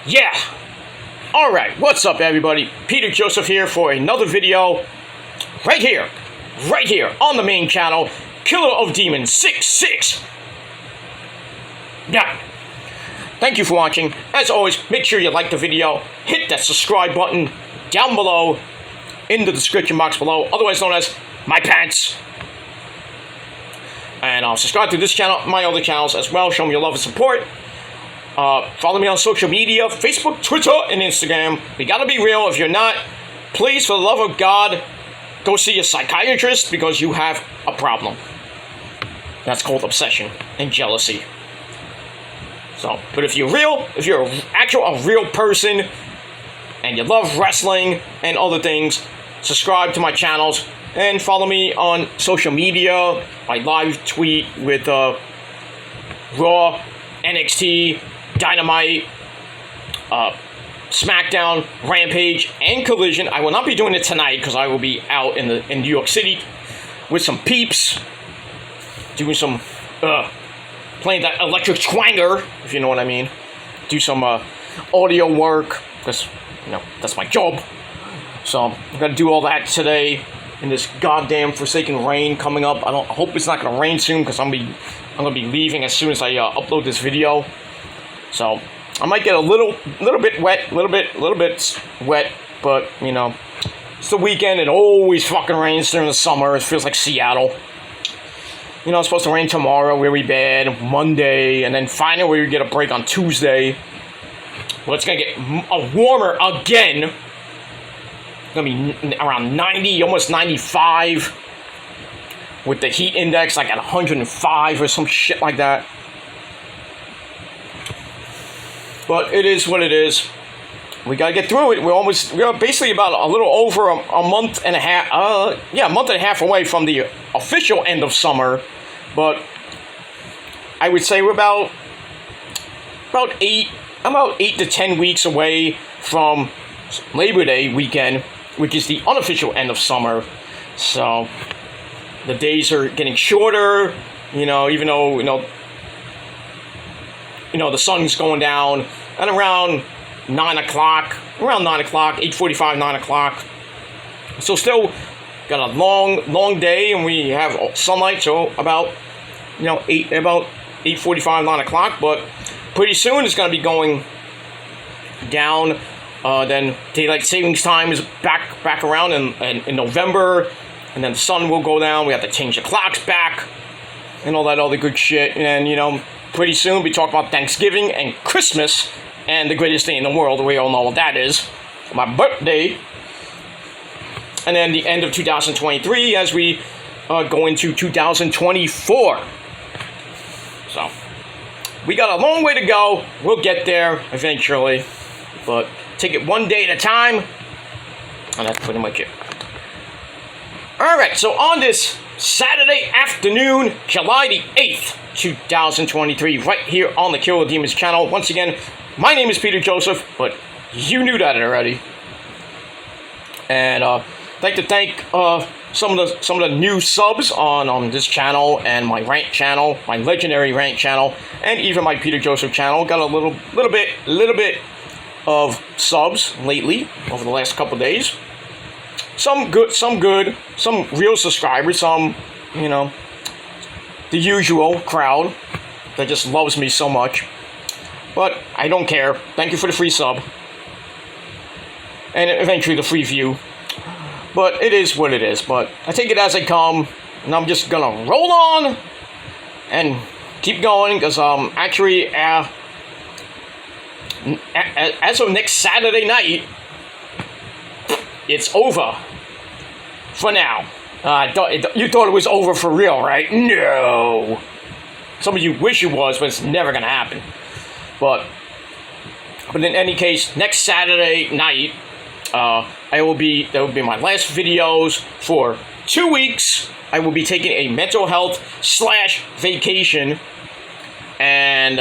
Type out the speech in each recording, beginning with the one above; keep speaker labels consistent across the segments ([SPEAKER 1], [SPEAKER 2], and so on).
[SPEAKER 1] Yeah. Alright, what's up everybody? Peter Joseph here for another video. Right here on the main channel, Killer of Demons 66. Yeah. Thank you for watching. As always, make sure you like the video, hit that subscribe button down below in the description box below, otherwise known as my pants. And subscribe to this channel, my other channels as well. Show me your love and support. Follow me on social media, Facebook, Twitter, and Instagram. We gotta be real. If you're not, please, for the love of God, go see a psychiatrist because you have a problem. That's called obsession and jealousy. So, but if you're real, if you're a real person, and you love wrestling and other things, subscribe to my channels and follow me on social media. I live tweet with Raw, NXT, Dynamite, Smackdown, Rampage, and Collision. I will not be doing it tonight because I will be out in New York City with some peeps, doing some playing that electric twanger, if you know what I mean. Do some audio work because that's my job. So I'm gonna do all that today in this goddamn forsaken rain coming up. I hope it's not gonna rain soon because I'm gonna be leaving as soon as I upload this video. So I might get a little bit wet, little bit wet, but it's the weekend. It always fucking rains during the summer. It feels like Seattle. It's supposed to rain tomorrow, really bad, Monday, and then finally we get a break on Tuesday. Well, it's gonna get warmer again. It's gonna be around 90, almost 95, with the heat index like at 105 or some shit like that. But it is what it is. We gotta get through it. We're basically about a little over a month and a half. A month and a half away from the official end of summer. But I would say we're about 8 to 10 weeks away from Labor Day weekend, which is the unofficial end of summer. So the days are getting shorter. Even though the sun's going down at around 9 o'clock, 8:45, 9 o'clock. So still got a long day, and we have sunlight, so about 8:45, 9 o'clock. But pretty soon it's going to be going down. Then daylight savings time is back around in November, and then the sun will go down. We have to change the clocks back and all that other good shit. And pretty soon we talk about Thanksgiving and Christmas and the greatest day in the world. We all know what that is, my birthday. And then the end of 2023 as we go into 2024. So we got a long way to go. We'll get there eventually, but take it one day at a time. And that's pretty much it. Alright, so on this Saturday afternoon, July the 8th, 2023, right here on the Killer of Demons channel. Once again, my name is Peter Joseph, but you knew that already. And I'd like to thank some of the new subs on this channel and my rant channel, my legendary rant channel, and even my Peter Joseph channel. Got a little bit of subs lately over the last couple days. Some good, some real subscribers, some, the usual crowd that just loves me so much. But I don't care. Thank you for the free sub. And eventually the free view. But it is what it is. But I take it as I come, and I'm just gonna roll on and keep going, because actually, as of next Saturday night, it's over. For now. You thought it was over for real, right? No. Some of you wish it was, but it's never gonna happen. But in any case, next Saturday night, that will be my last videos for 2 weeks. I will be taking a mental health / vacation, and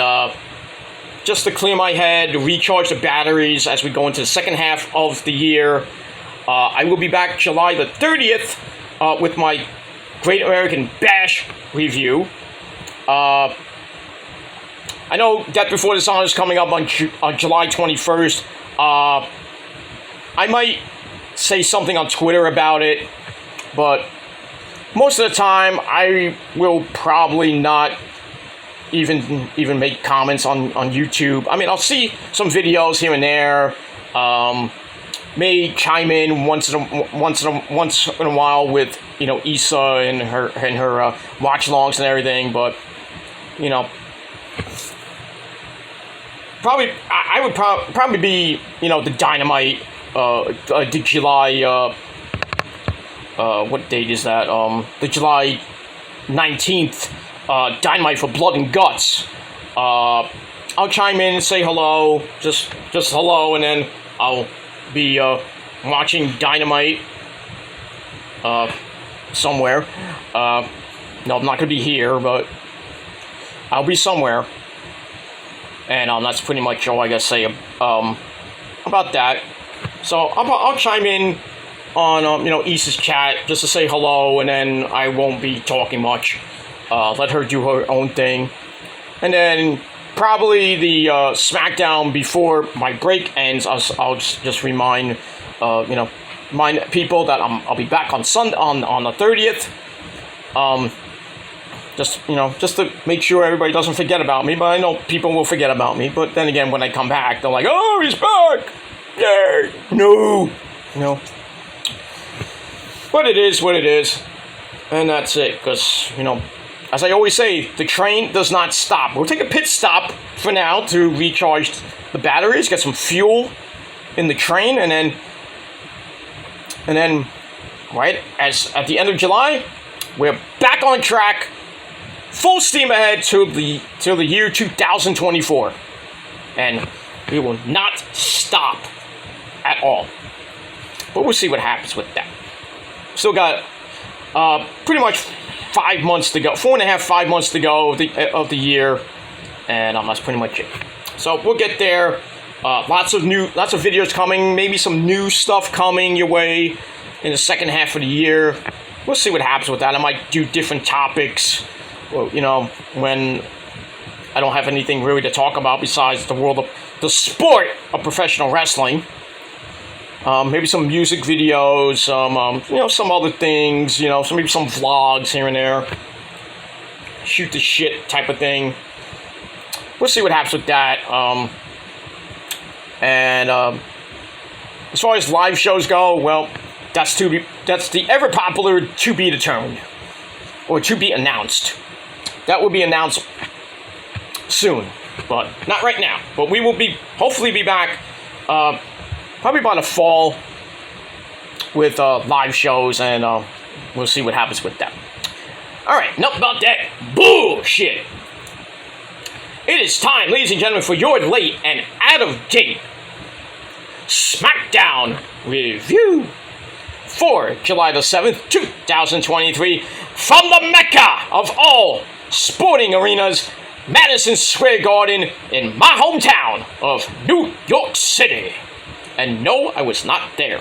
[SPEAKER 1] just to clear my head, to recharge the batteries as we go into the second half of the year. I will be back July the 30th with my Great American Bash review. I I know Death Before Dishonor is coming up on July 21st. I might say something on Twitter about it, but most of the time I will probably not even make comments on YouTube. I mean, I'll see some videos here and there. May chime in once in a while with Issa and her watch-alongs and everything, but I would probably be the Dynamite, the July what date is that? The July 19th Dynamite for Blood and Guts. I'll chime in and say hello, just hello, and then I'll be watching Dynamite somewhere. No, I'm not gonna be here, but I'll be somewhere. And that's pretty much all I gotta say about that. So I'll chime in on Issa's chat just to say hello, and then I won't be talking much. Let her do her own thing, and then probably the Smackdown before my break ends. I'll just remind people that I'll be back on Sunday on the 30th. Just to make sure everybody doesn't forget about me. But I know people will forget about me. But then again, when I come back, they're like, "Oh, he's back!" Yay! No. But it is what it is, and that's it. Because as I always say, the train does not stop. We'll take a pit stop for now to recharge the batteries, get some fuel in the train, and then right at the end of July, we're back on track. Full steam ahead till the year 2024, and we will not stop at all. But we'll see what happens with that. Still got pretty much 5 months to go, 4.5, 5 months to go of the year, and that's pretty much it. So we'll get there. Lots of videos coming. Maybe some new stuff coming your way in the second half of the year. We'll see what happens with that. I might do different topics. Well, when I don't have anything really to talk about besides the sport of professional wrestling. Maybe some music videos, some other things, maybe some vlogs here and there. Shoot the shit type of thing. We'll see what happens with that. And as far as live shows go, well, that's the ever popular to be determined or to be announced. That will be announced soon, but not right now. But we will hopefully be back probably by the fall with live shows, and we'll see what happens with that. All right, enough about that bullshit. It is time, ladies and gentlemen, for your late and out-of-date Smackdown review for July the 7th, 2023, from the Mecca of all sporting arenas, Madison Square Garden, in my hometown of New York City. And no, I was not there.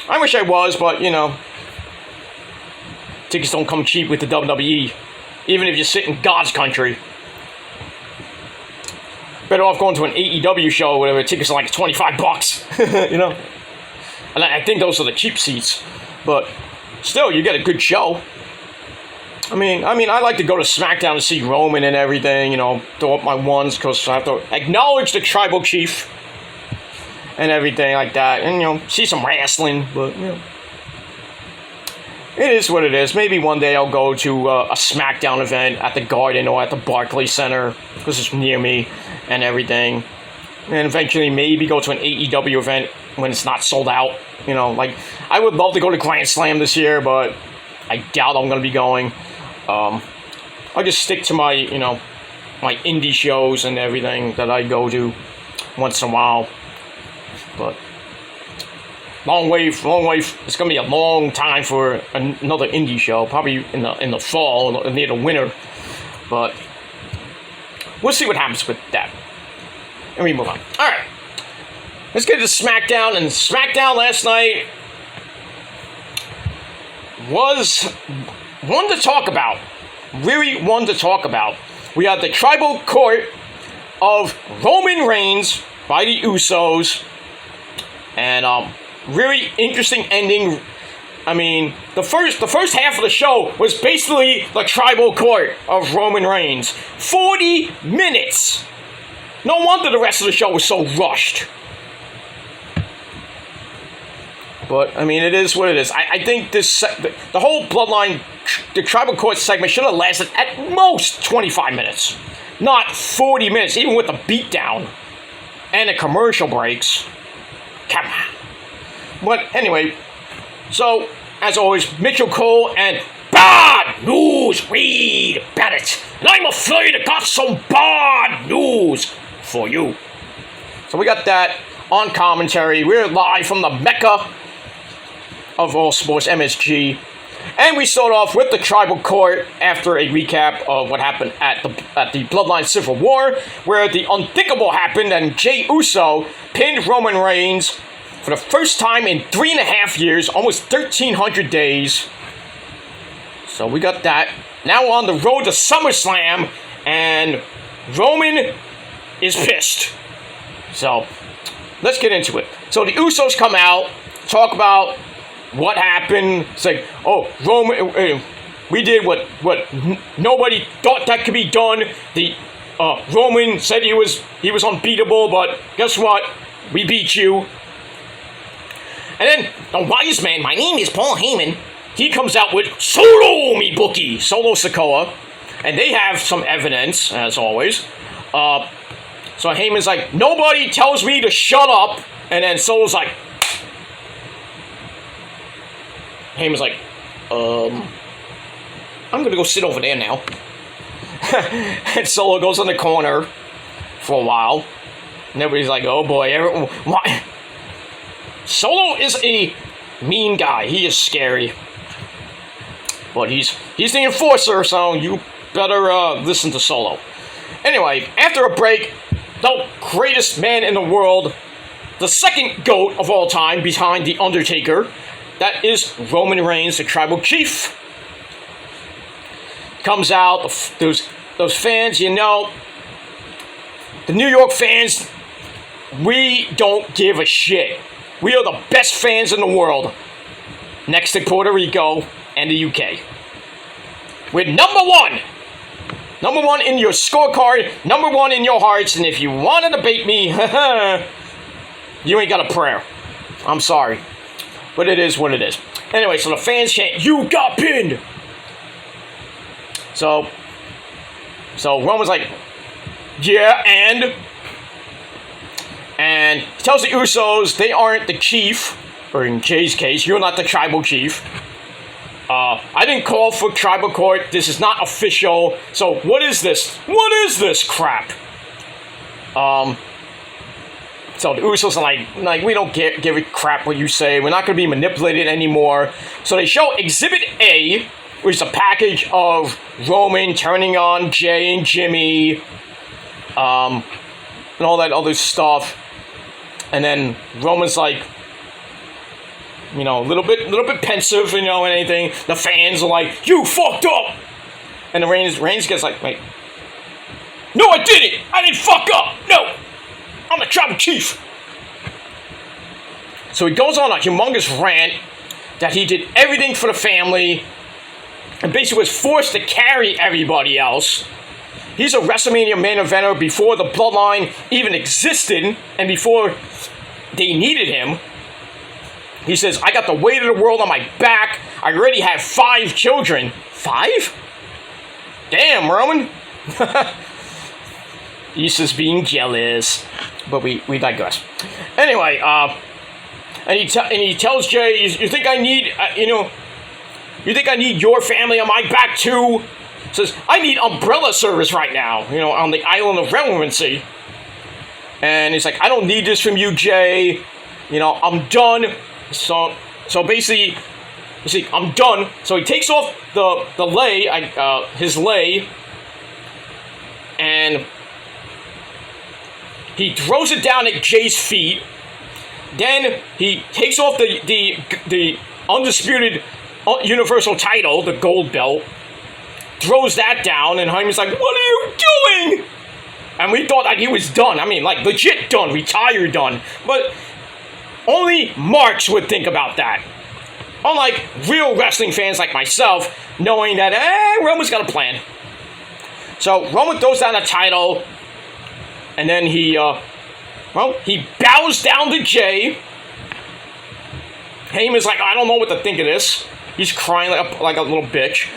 [SPEAKER 1] I wish I was, but tickets don't come cheap with the WWE, even if you sit in God's country. Better off going to an AEW show or whatever. Tickets are like $25, And I think those are the cheap seats, but still, you get a good show. I mean, I like to go to Smackdown to see Roman and everything, throw up my ones because I have to acknowledge the tribal chief and everything like that, and see some wrestling, but it is what it is. Maybe one day I'll go to a Smackdown event at the Garden or at the Barclays Center because it's near me and everything, and eventually maybe go to an AEW event when it's not sold out. I would love to go to Grand Slam this year, but I doubt I'm going to be going. I'll just stick to my, my indie shows and everything that I go to once in a while. But long way. It's going to be a long time for another indie show, probably in the fall, near the winter. But we'll see what happens with that. And we move on. All right. Let's get to SmackDown. And SmackDown last night was one to talk about. Really one to talk about. we got the tribal court of Roman Reigns by the Usos, and really interesting ending. I mean, the first half of the show was basically the tribal court of Roman Reigns. 40 minutes. No wonder the rest of the show was so rushed. But, I mean, it is what it is. I think the whole Bloodline, the Tribal Court segment should have lasted at most 25 minutes. Not 40 minutes, even with the beatdown and the commercial breaks. Come on. But, anyway, so, as always, Mitchell Cole and bad news, Reed Bennett. And I'm afraid I got some bad news for you. So we got that on commentary. We're live from the Mecca of all sports, MSG. And we start off with the Tribal Court after a recap of what happened at the Bloodline Civil War, where the unthinkable happened and Jey Uso pinned Roman Reigns for the first time in 3.5 years, almost 1,300 days. So we got that. Now on the road to SummerSlam, and Roman is pissed. So let's get into it. So the Usos come out, talk about what happened. It's like, oh, Roman, we did what nobody thought that could be done. The Roman said he was unbeatable, but guess what? We beat you. And then the wise man, my name is Paul Heyman, he comes out with Solo, me bookie, Solo Sikoa, and they have some evidence, as always. So Heyman's like, nobody tells me to shut up, and then Solo's like, Heyman's like, I'm gonna go sit over there now. And Solo goes in the corner for a while. And everybody's like, oh boy, why? Solo is a mean guy. He is scary. But he's the enforcer, so you better listen to Solo. Anyway, after a break, the greatest man in the world, the second GOAT of all time behind The Undertaker, that is Roman Reigns, the tribal chief, comes out. Those fans, you know, the New York fans, we don't give a shit. We are the best fans in the world, next to Puerto Rico and the UK. We're number one. Number one in your scorecard, number one in your hearts, and if you want to debate me, you ain't got a prayer. I'm sorry. But it is what it is. Anyway, so the fans chant, you got pinned! So Roman's like, yeah, and he tells the Usos they aren't the chief, or in Jay's case, you're not the tribal chief. I didn't call for tribal court. This is not official. So what is this? What is this crap? So the Usos are like we don't give a crap what you say. We're not going to be manipulated anymore. So they show Exhibit A, which is a package of Roman turning on Jay and Jimmy, and all that other stuff. And then Roman's like, you know, a little bit pensive, you know, and anything. The fans are like, you fucked up. And the Reigns gets like, wait, no, I didn't. I didn't fuck up. No. I'm the tribal chief. So he goes on a humongous rant that he did everything for the family and basically was forced to carry everybody else. He's a WrestleMania main eventer before the Bloodline even existed and before they needed him. He says, I got the weight of the world on my back. I already have 5 children. 5? Damn, Roman. He's just being jealous. But we digress. Anyway, and he tells Jay, you think I need, you think I need your family on my back too? Says, I need umbrella service right now, on the island of relevancy. And he's like, I don't need this from you, Jay. I'm done. So basically, you see, I'm done. So he takes off the lei, his lei, and he throws it down at Jay's feet. Then he takes off the undisputed Universal title, the gold belt, throws that down, and Heyman's like, what are you like he was done. I mean, like legit done, retired done. But only marks would think about that. Unlike real wrestling fans like myself, knowing that, Roman's got a plan. So Roman throws down the title, and then he bows down to Jay. Heyman's like, I don't know what to think of this. He's crying like a little bitch.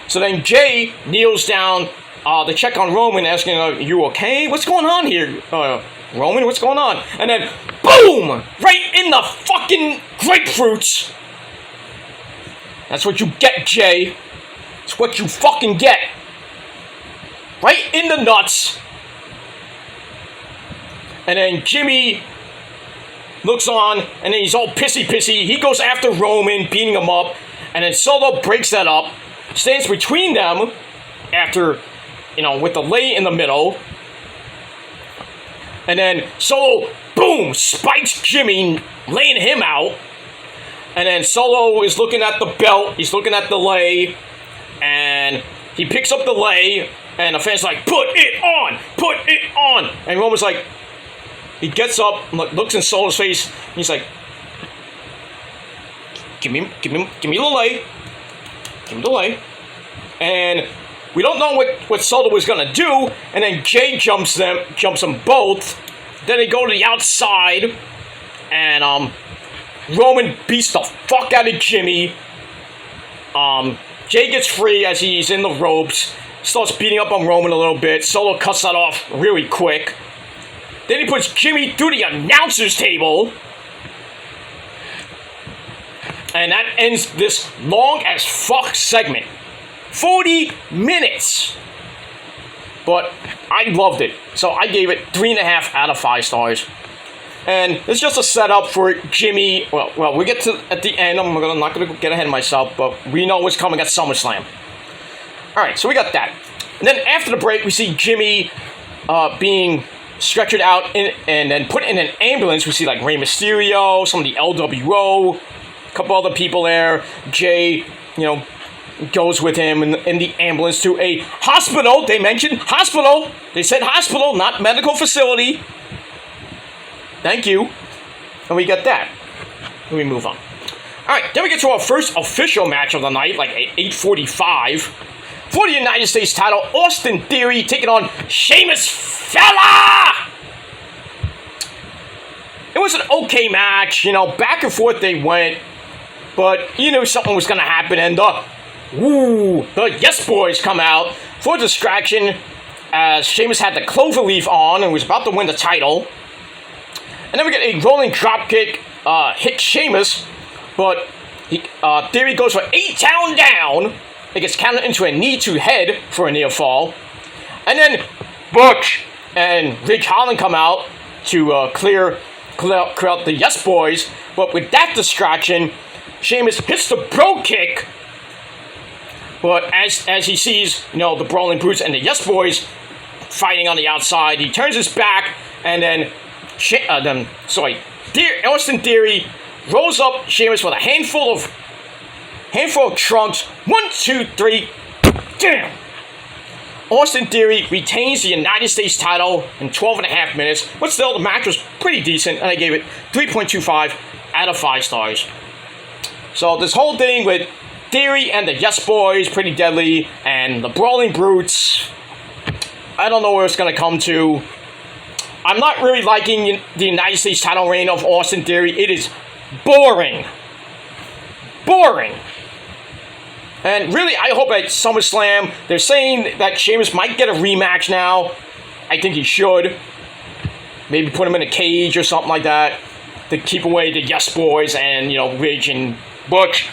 [SPEAKER 1] So then Jay kneels down to check on Roman, asking, you okay? What's going on here, Roman? What's going on? And then, boom! Right in the fucking grapefruits. That's what you get, Jay. It's what you fucking get. Right in the nuts. And then Jimmy looks on, and then he's all pissy. He goes after Roman, beating him up. And then Solo breaks that up, stands between them after, with the lay in the middle. And then Solo, boom, spikes Jimmy, laying him out. And then Solo is looking at the belt, he's looking at the lay, and he picks up the lay, and the fans like, put it on! And Roman's like, he gets up, looks in Solo's face, and he's like, give me the lay. Give me the lay. And we don't know what Solo was gonna do, and then Jay jumps them both. Then they go to the outside, and Roman beats the fuck out of Jimmy. Jay gets free as he's in the ropes, starts beating up on Roman a little bit. Solo cuts that off really quick. Then he puts Jimmy through the announcer's table. And that ends this long as fuck segment. 40 minutes. But I loved it. So I gave it 3.5 out of 5 stars. And it's just a setup for Jimmy. Well, we get to at the end. I'm not going to get ahead of myself, but we know what's coming at SummerSlam. Alright, so we got that. And then after the break, we see Jimmy being stretchered out and then put in an ambulance. We see like Rey Mysterio, some of the LWO, a couple other people there. Jay, goes with him in the ambulance to a hospital. They mentioned hospital. They said hospital, not medical facility. Thank you. And we got that. Let me move on. Alright, then we get to our first official match of the night, like at 8:45. For the United States title, Austin Theory taking on Sheamus Fella! It was an okay match, back and forth they went, but you knew something was going to happen, and the Yes Boys come out for distraction as Sheamus had the cloverleaf on and was about to win the title. And then we get a rolling dropkick, hit Sheamus, but Theory goes for 8-count down. It gets counted into a knee to head for a near fall. And then Butch and Ridge Holland come out to clear out the Yes Boys. But with that distraction, Sheamus hits the bro kick. But as he sees, the Brawling Brutes and the Yes Boys fighting on the outside, he turns his back, and then Austin Theory rolls up Sheamus with a handful of trunks. 1, 2, 3. Damn! Austin Theory retains the United States title in 12.5 minutes, but still, the match was pretty decent, and I gave it 3.25 out of 5 stars. So this whole thing with Theory and the Yes Boys, pretty deadly, and the Brawling Brutes, I don't know where it's going to come to. I'm not really liking the United States title reign of Austin Theory. It is boring. And really, I hope at SummerSlam, they're saying that Sheamus might get a rematch now. I think he should. Maybe put him in a cage or something like that to keep away the Yes Boys and, Ridge and Butch.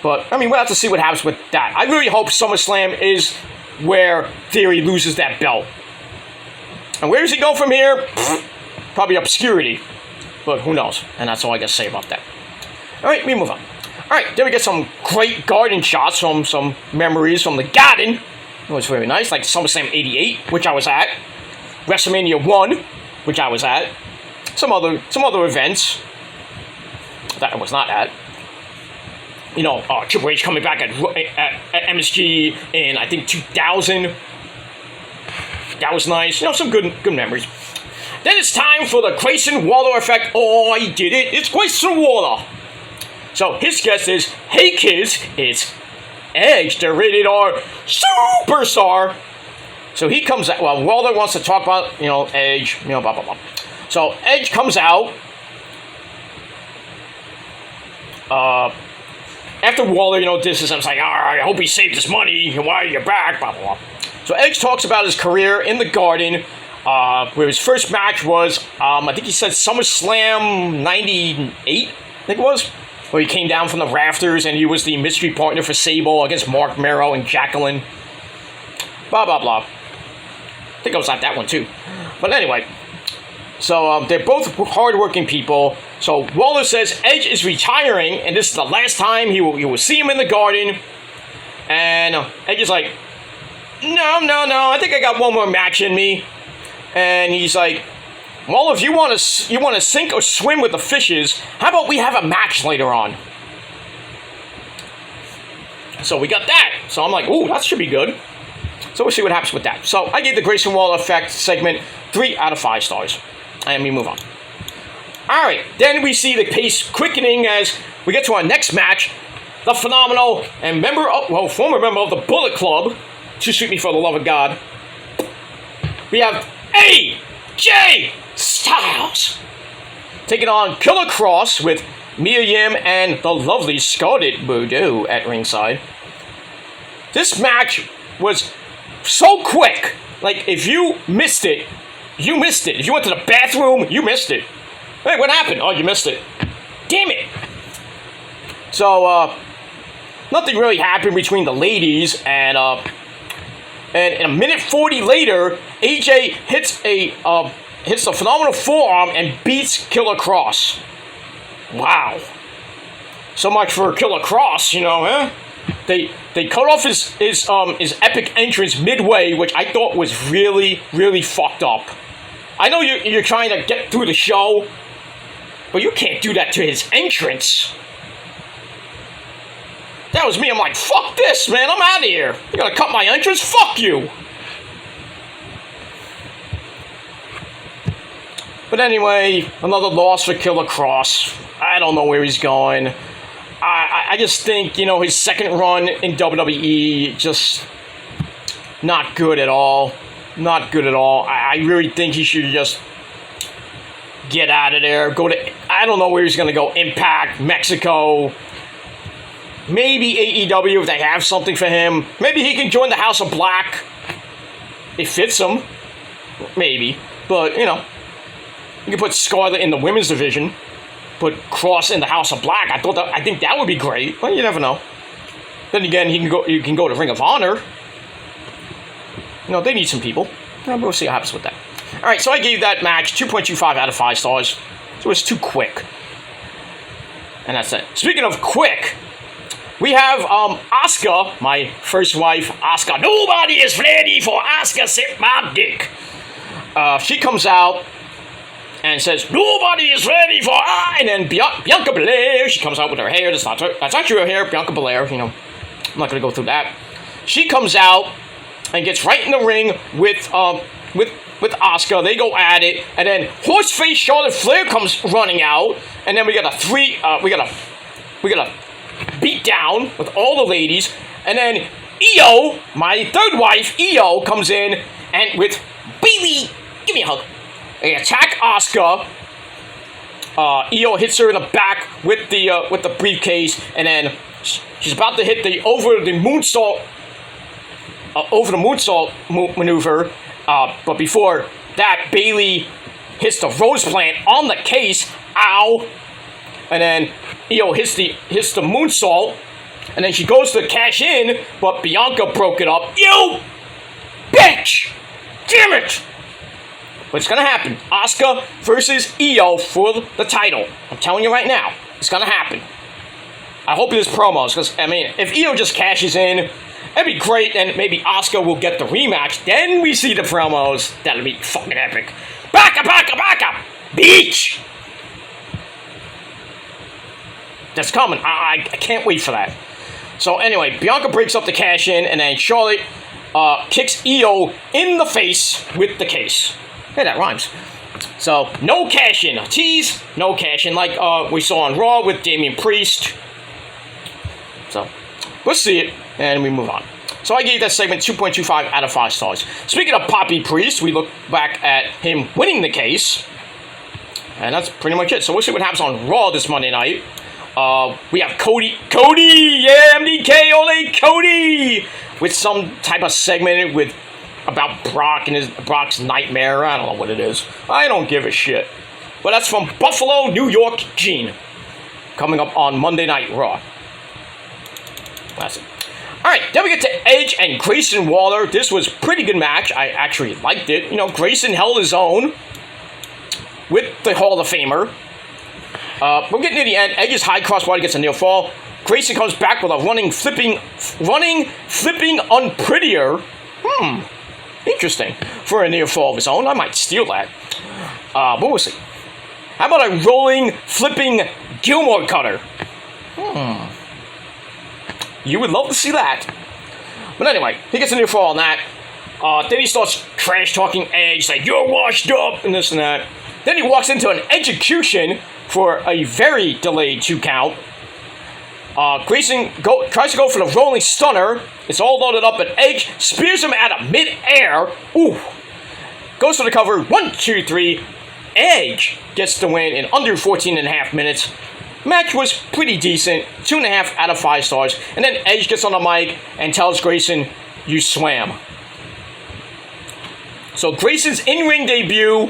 [SPEAKER 1] But, we'll have to see what happens with that. I really hope SummerSlam is where Theory loses that belt. And where does he go from here? Probably obscurity. But who knows? And that's all I got to say about that. Alright, we move on. Alright, then we get some great garden shots from some memories from the garden. It was very nice, like SummerSlam 88, which I was at. WrestleMania 1, which I was at. Some other events that I was not at. Triple H coming back at MSG in, I think, 2000. That was nice. Some good memories. Then it's time for the Grayson Waller effect. Oh, I did it. It's Grayson Waller. So his guest is, hey kids, it's Edge, the rated R superstar. So he comes out. Well, Waller wants to talk about, Edge, blah, blah, blah. So Edge comes out. After Waller, disses him, it's like, all right, I hope he saved his money. Why are you back? Blah, blah, blah. So Edge talks about his career in the Garden, where his first match was, I think he said SummerSlam 98, I think it was, where he came down from the rafters and he was the mystery partner for Sable against Mark Mero and Jacqueline. Blah, blah, blah. I think I was at that one too. But anyway, so they're both hardworking people. So Waller says Edge is retiring and this is the last time you will see him in the Garden. And Edge is like, no, I think I got one more match in me. And he's like, well, if you want to sink or swim with the fishes, how about we have a match later on? So we got that. So I'm like, ooh, that should be good. So we'll see what happens with that. So I gave the Grayson Waller effect segment 3 out of 5 stars. And we move on. Alright, then we see the pace quickening as we get to our next match. The phenomenal and former member of the Bullet Club, to shoot me for the love of God. We have AJ Styles taking on Killer Cross with Mia Yim and the lovely Scarlett Bordeaux at ringside. This match was so quick. Like, if you missed it, you missed it. If you went to the bathroom, you missed it. Hey, what happened? Oh, you missed it. Damn it. So, nothing really happened between the ladies, and in a minute 40 later, AJ hits a phenomenal forearm and beats Killer Cross. Wow. So much for Killer Cross, huh? They cut off his epic entrance midway, which I thought was really, really fucked up. I know you're trying to get through the show, but you can't do that to his entrance. That was me. I'm like, fuck this, man. I'm out of here. You're gonna cut my entrance? Fuck you. But anyway, another loss for Killer Cross. I don't know where he's going. I just think, his second run in WWE, just not good at all. Not good at all. I really think he should just get out of there. Go to, I don't know where he's going to go. Impact, Mexico. Maybe AEW if they have something for him. Maybe he can join the House of Black. It fits him. Maybe. But, you can put Scarlett in the women's division. Put Cross in the House of Black. I think that would be great. But you never know. Then again, you can go to Ring of Honor. They need some people. We'll see what happens with that. Alright, so I gave that match 2.25 out of 5 stars. So it's too quick. And that's it. Speaking of quick, we have Asuka, my first wife, Asuka. Nobody is ready for Asuka except my dick. She comes out and says, nobody is ready for and then Bianca Belair, she comes out with her hair. That's actually her hair, Bianca Belair. I'm not going to go through that. She comes out and gets right in the ring with Asuka. They go at it, and then Horseface Charlotte Flair comes running out, and then we got a beat down with all the ladies, and then Io, my third wife, Io, comes in and with Bayley, give me a hug. They attack Asuka. Io hits her in the back with the briefcase, and then she's about to hit the over the moonsault maneuver. But before that, Bayley hits the rose plant on the case. Ow! And then Io hits the moonsault, and then she goes to cash in, but Bianca broke it up. You bitch! Damn it! But it's gonna happen. Asuka versus Io for the title. I'm telling you right now, it's gonna happen. I hope there's promos, because if Io just cashes in, that'd be great, and maybe Asuka will get the rematch. Then we see the promos. That'll be fucking epic. Baka! Beach! That's coming. I can't wait for that. So anyway, Bianca breaks up the cash in, and then Charlotte kicks Io in the face with the case. Hey, that rhymes. So, no cash in. A tease, no cash in, like we saw on Raw with Damian Priest. So, we'll see it, and we move on. So I gave that segment 2.25 out of 5 stars. Speaking of Poppy Priest, we look back at him winning the case. And that's pretty much it. So we'll see what happens on Raw this Monday night. We have Cody, yeah, MDK, ole Cody, with some type of segment about Brock and Brock's nightmare. I don't know what it is. I don't give a shit. But that's from Buffalo, New York, Gene. Coming up on Monday Night Raw. That's it. Alright, then we get to Edge and Grayson Waller. This was a pretty good match. I actually liked it. You know, Grayson held his own with the Hall of Famer. We're getting to the end. Edge's high crossbody gets a near fall. Grayson comes back with a running, flipping unprettier. Interesting. For a near fall of his own. I might steal that. But we'll see. How about a rolling, flipping Gilmore cutter? You would love to see that. But anyway, he gets a near fall on that. Then he starts trash-talking Edge, like, you're washed up, and this and that. Then he walks into an execution for a very delayed 2 count. Grayson tries to go for the rolling stunner. It's all loaded up, but Edge spears him out of mid-air. Ooh. Goes for the cover. 1, 2, 3. Edge gets the win in under 14.5 minutes. Match was pretty decent. 2.5 out of 5 stars. And then Edge gets on the mic and tells Grayson, you swam. So Grayson's in-ring debut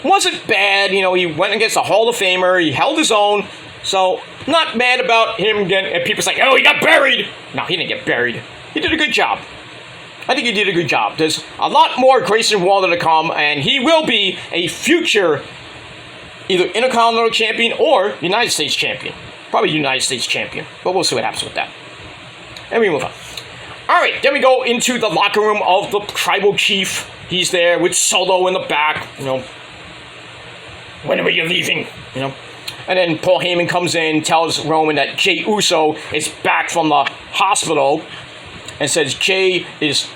[SPEAKER 1] wasn't bad. You know, he went against a Hall of Famer. He held his own. So, not mad about him getting... And people say, oh, he got buried. No, he didn't get buried. He did a good job. I think he did a good job. There's a lot more Grayson Waller to come, and he will be a future either Intercontinental Champion or United States Champion. Probably United States Champion. But we'll see what happens with that. And we move on. Alright, then we go into the locker room of the Tribal Chief. He's there with Solo in the back. You know, when are you leaving? You know. And then Paul Heyman comes in, tells Roman that Jey Uso is back from the hospital, and says Jey is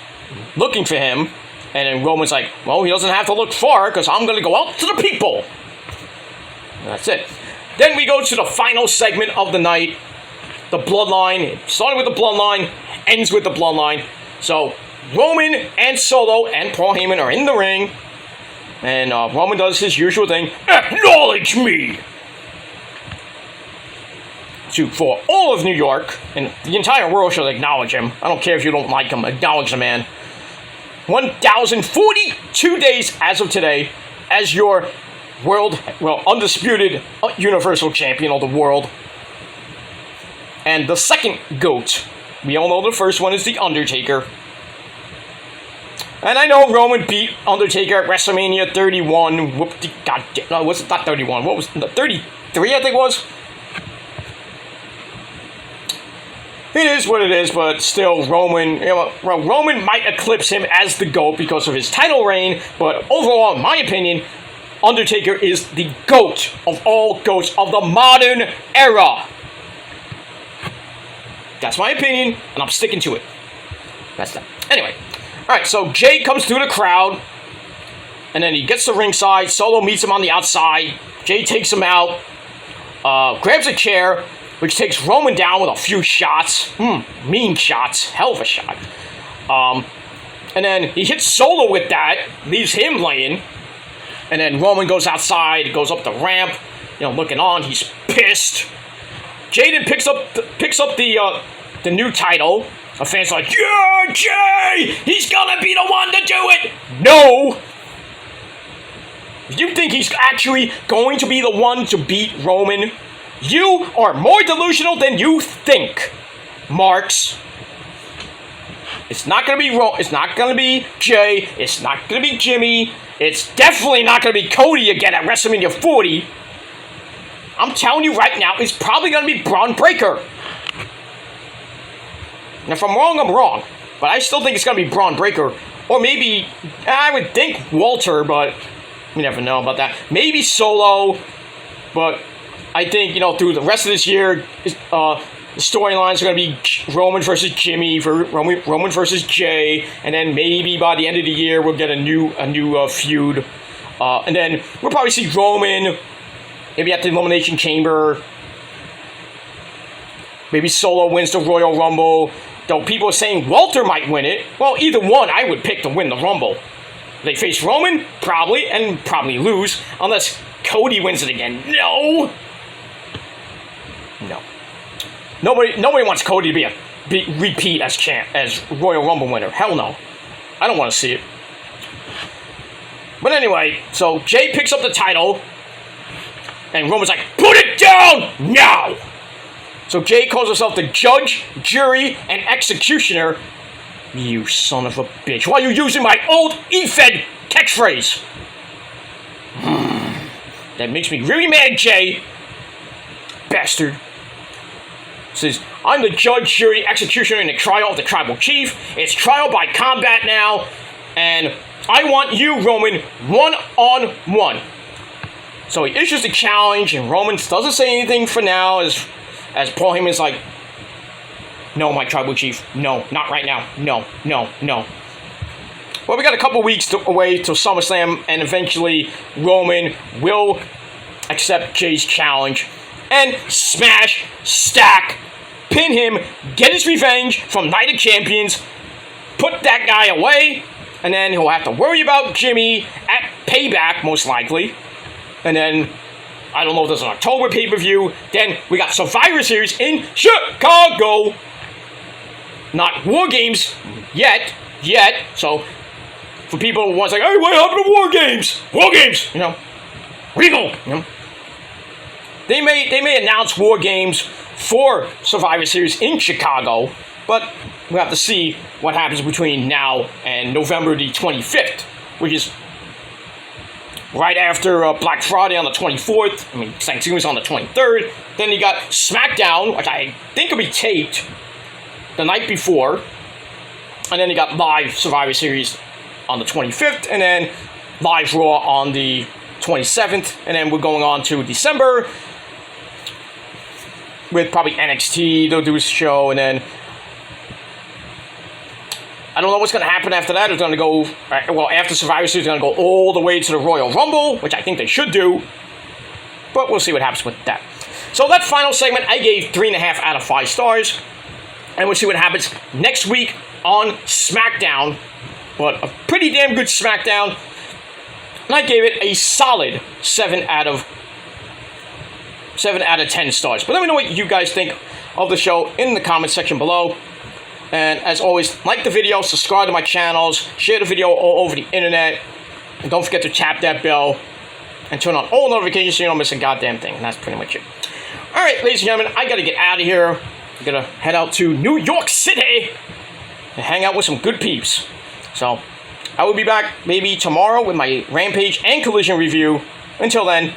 [SPEAKER 1] looking for him. And then Roman's like, well, he doesn't have to look far, because I'm going to go out to the people. And that's it. Then we go to the final segment of the night, the Bloodline. It started with the Bloodline, ends with the Bloodline. So Roman and Solo and Paul Heyman are in the ring, and Roman does his usual thing, acknowledge me! For all of New York, and the entire world should acknowledge him. I don't care if you don't like him, acknowledge the man. 1,042 days as of today as your undisputed Universal Champion of the world. And the second GOAT. We all know the first one is The Undertaker. And I know Roman beat Undertaker at WrestleMania 31. No, was it not 31? What was it? 33, I think it was? It is what it is, but still, Roman might eclipse him as the GOAT because of his title reign, but overall, in my opinion, Undertaker is the GOAT of all GOATs of the modern era. That's my opinion, and I'm sticking to it. That's that. Anyway, alright, so Jey comes through the crowd, and then he gets to ringside. Solo meets him on the outside. Jey takes him out, grabs a chair, which takes Roman down with a few shots. Mean shots. Hell of a shot. And then he hits Solo with that, leaves him laying. And then Roman goes outside, goes up the ramp, looking on. He's pissed. Jaden picks up the new title. A fan's like, yeah, Jey! He's gonna be the one to do it! No! You think he's actually going to be the one to beat Roman? You are more delusional than you think, Marks. It's not gonna be It's not gonna be Jey. It's not gonna be Jimmy. It's definitely not gonna be Cody again at WrestleMania 40. I'm telling you right now, it's probably gonna be Braun Breaker. And if I'm wrong, I'm wrong. But I still think it's gonna be Braun Breaker, or maybe I would think Walter, but you never know about that. Maybe Solo, but I think, through the rest of this year, The storylines are going to be Roman versus Jimmy, Roman versus Jay, and then maybe by the end of the year we'll get a new feud, and then we'll probably see Roman maybe at the Elimination Chamber. Maybe Solo wins the Royal Rumble. Though people are saying Walter might win it. Well, either one I would pick to win the Rumble. They face Roman, probably, and probably lose, unless Cody wins it again. No. Nobody wants Cody to repeat as Royal Rumble winner. Hell no. I don't want to see it. But anyway, so Jay picks up the title, and Roman's like, put it down now! So Jay calls himself the judge, jury, and executioner. You son of a bitch. Why are you using my old E-Fed catchphrase? That makes me really mad, Jay. Bastard. Says, I'm the judge, jury, executioner in the trial of the tribal chief. It's trial by combat now, and I want you, Roman, one-on-one. So he issues the challenge, and Roman doesn't say anything for now, as Paul Heyman's like, no, my tribal chief, no, not right now, no. Well, we got a couple weeks away till SummerSlam, and eventually Roman will accept Jay's challenge and smash, stack, pin him, get his revenge from Night of Champions, put that guy away, and then he'll have to worry about Jimmy at Payback, most likely. And then, I don't know if there's an October pay-per-view. Then we got Survivor Series in Chicago. Not War Games yet. So, for people who want to say, hey, what happened to War Games? War Games, Regal, They may announce War Games for Survivor Series in Chicago, but we'll have to see what happens between now and November the 25th, which is right after Black Friday on the 24th. I mean, Thanksgiving's on the 23rd. Then you got Smackdown, which I think will be taped the night before. And then you got live Survivor Series on the 25th, and then live Raw on the 27th. And then we're going on to December with probably NXT. They'll do a show, and then I don't know what's going to happen after that. It's going to go, after Survivor Series, it's going to go all the way to the Royal Rumble, which I think they should do. But we'll see what happens with that. So that final segment, I gave 3.5 out of 5 stars. And we'll see what happens next week on Smackdown. But a pretty damn good Smackdown. And I gave it a solid 7 out of 10 stars. But let me know what you guys think of the show in the comment section below. And as always, like the video, subscribe to my channels, share the video all over the internet, and don't forget to tap that bell and turn on all notifications so you don't miss a goddamn thing. And that's pretty much it. Alright, ladies and gentlemen, I gotta get out of here. I'm gonna head out to New York City and hang out with some good peeps. So, I will be back maybe tomorrow with my Rampage and Collision review. Until then,